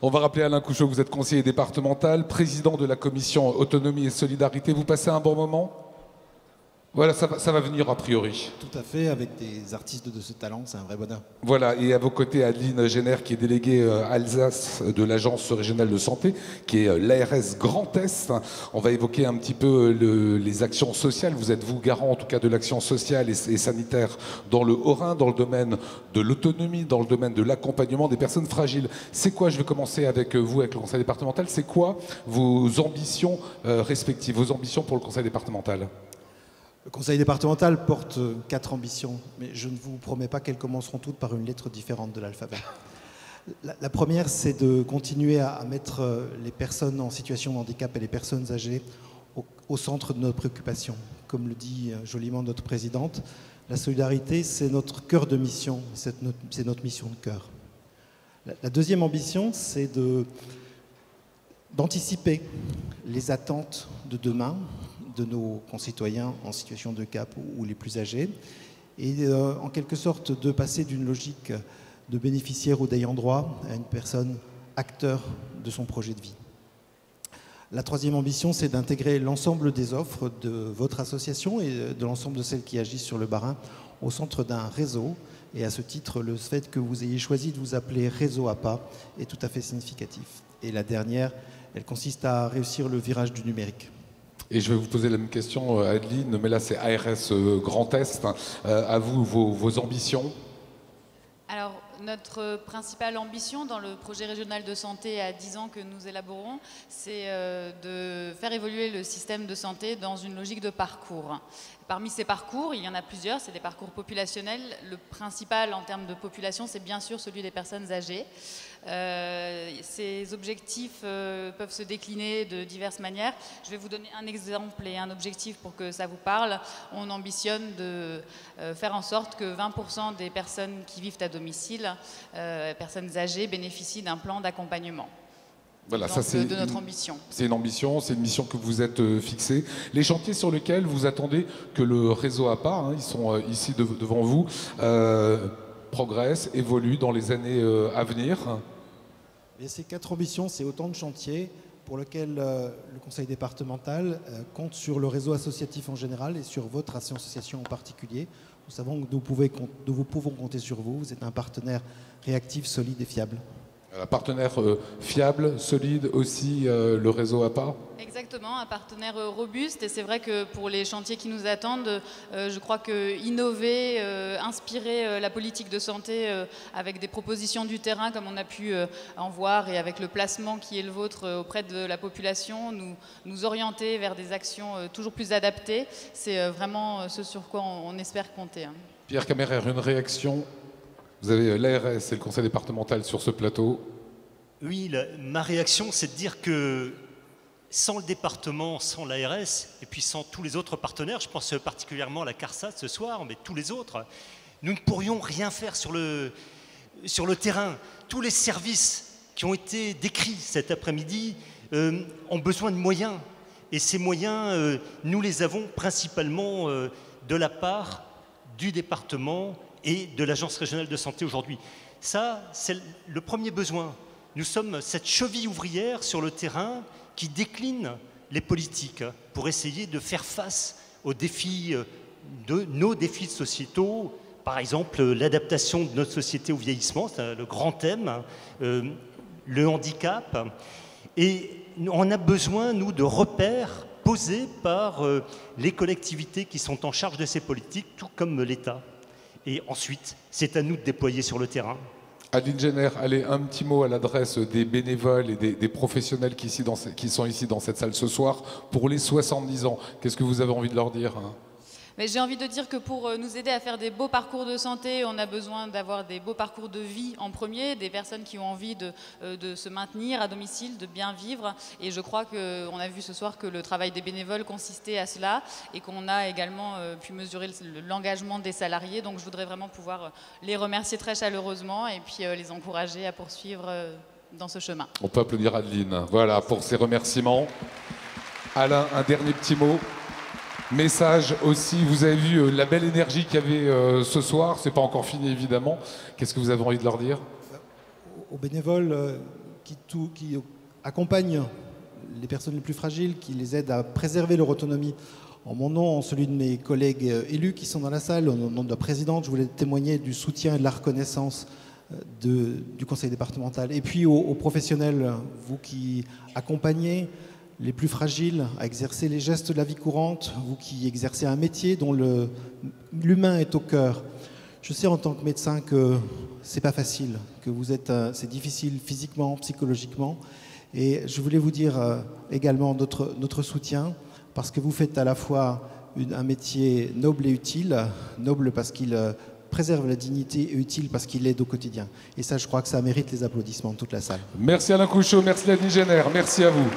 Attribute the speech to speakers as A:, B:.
A: On va rappeler Alain Couchot, vous êtes conseiller départemental, président de la commission autonomie et solidarité. Vous passez un bon moment? Voilà, ça va venir a priori.
B: Tout à fait, avec des artistes de ce talent, c'est un vrai bonheur.
A: Voilà, et à vos côtés, Adeline Jenner, qui est déléguée Alsace de l'Agence régionale de santé, qui est l'ARS Grand Est. On va évoquer un petit peu les actions sociales. Vous êtes, vous, garant en tout cas de l'action sociale et sanitaire dans le Haut-Rhin, dans le domaine de l'autonomie, dans le domaine de l'accompagnement des personnes fragiles. C'est quoi, je vais commencer avec vous, avec le conseil départemental, c'est quoi vos ambitions respectives, vos ambitions pour le conseil départemental ?
B: Le conseil départemental porte 4 ambitions, mais je ne vous promets pas qu'elles commenceront toutes par une lettre différente de l'alphabet. La première, c'est de continuer à mettre les personnes en situation de handicap et les personnes âgées au centre de notre préoccupation. Comme le dit joliment notre présidente, la solidarité, c'est notre cœur de mission, c'est notre mission de cœur. La deuxième ambition, c'est d'anticiper les attentes de demain, de nos concitoyens en situation de handicap ou les plus âgés, et en quelque sorte de passer d'une logique de bénéficiaire ou d'ayant droit à une personne acteur de son projet de vie. La troisième ambition, c'est d'intégrer l'ensemble des offres de votre association et de l'ensemble de celles qui agissent sur le Bas-Rhin au centre d'un réseau. Et à ce titre, le fait que vous ayez choisi de vous appeler Réseau APA est tout à fait significatif. Et la dernière, elle consiste à réussir le virage du numérique.
A: Et je vais vous poser la même question, Adeline, mais là c'est ARS Grand Est. À vous, vos ambitions?
C: Alors, notre principale ambition dans le projet régional de santé à 10 ans que nous élaborons, c'est de faire évoluer le système de santé dans une logique de parcours. Parmi ces parcours, il y en a plusieurs, c'est des parcours populationnels. Le principal en termes de population, c'est bien sûr celui des personnes âgées. Ces objectifs peuvent se décliner de diverses manières. Je vais vous donner un exemple et un objectif pour que ça vous parle. On ambitionne de faire en sorte que 20% des personnes qui vivent à domicile, personnes âgées, bénéficient d'un plan d'accompagnement.
A: Voilà, ça c'est
C: de notre ambition.
A: C'est une ambition, c'est une mission que vous êtes fixée. Les chantiers sur lesquels vous attendez que le réseau APA, ils sont ici devant vous, progresse, évolue dans les années à venir.
B: Et ces 4 ambitions, c'est autant de chantiers pour lesquels le conseil départemental compte sur le réseau associatif en général et sur votre association en particulier. Nous savons que nous pouvons compter sur vous. Vous êtes un partenaire réactif, solide et fiable.
A: Un partenaire fiable, solide aussi, le réseau APA?
C: Exactement, un partenaire robuste. Et c'est vrai que pour les chantiers qui nous attendent, je crois que innover, inspirer la politique de santé avec des propositions du terrain, comme on a pu en voir, et avec le placement qui est le vôtre auprès de la population, nous orienter vers des actions toujours plus adaptées, c'est vraiment ce sur quoi on espère compter.
A: Pierre Camérer, une réaction? Vous avez l'ARS et le conseil départemental sur ce plateau.
D: Oui, ma réaction, c'est de dire que sans le département, sans l'ARS, et puis sans tous les autres partenaires, je pense particulièrement à la CARSAT ce soir, mais tous les autres, nous ne pourrions rien faire sur le terrain. Tous les services qui ont été décrits cet après-midi ont besoin de moyens. Et ces moyens, nous les avons principalement de la part du département et de l'Agence régionale de santé aujourd'hui. Ça, c'est le premier besoin. Nous sommes cette cheville ouvrière sur le terrain qui décline les politiques pour essayer de faire face aux défis, nos défis sociétaux. Par exemple, l'adaptation de notre société au vieillissement, c'est le grand thème, le handicap. Et on a besoin, nous, de repères posés par les collectivités qui sont en charge de ces politiques, tout comme l'État. Et ensuite, c'est à nous de déployer sur le terrain.
A: Adeline Jenner, allez, un petit mot à l'adresse des bénévoles et des professionnels qui sont ici dans cette salle ce soir pour les 70 ans. Qu'est-ce que vous avez envie de leur dire?
C: Mais j'ai envie de dire que pour nous aider à faire des beaux parcours de santé, on a besoin d'avoir des beaux parcours de vie en premier, des personnes qui ont envie de se maintenir à domicile, de bien vivre. Et je crois qu'on a vu ce soir que le travail des bénévoles consistait à cela et qu'on a également pu mesurer l'engagement des salariés. Donc je voudrais vraiment pouvoir les remercier très chaleureusement et puis les encourager à poursuivre dans ce chemin.
A: On peut applaudir Adeline. Voilà pour ces remerciements. Alain, un dernier petit mot. Message aussi, vous avez vu la belle énergie qu'il y avait ce soir, c'est pas encore fini évidemment. Qu'est-ce que vous avez envie de leur dire?
B: Aux bénévoles qui accompagne les personnes les plus fragiles, qui les aide à préserver leur autonomie. En mon nom, en celui de mes collègues élus qui sont dans la salle, au nom de la présidente, je voulais témoigner du soutien et de la reconnaissance du conseil départemental. Et puis aux professionnels, vous qui accompagnez les plus fragiles à exercer les gestes de la vie courante, vous qui exercez un métier dont l'humain est au cœur. Je sais en tant que médecin que c'est pas facile, que c'est difficile physiquement, psychologiquement. Et je voulais vous dire également notre soutien, parce que vous faites à la fois un métier noble et utile, noble parce qu'il préserve la dignité et utile parce qu'il aide au quotidien. Et ça, je crois que ça mérite les applaudissements de toute la salle.
A: Merci Alain Couchot, merci Nadine Génère, merci à vous.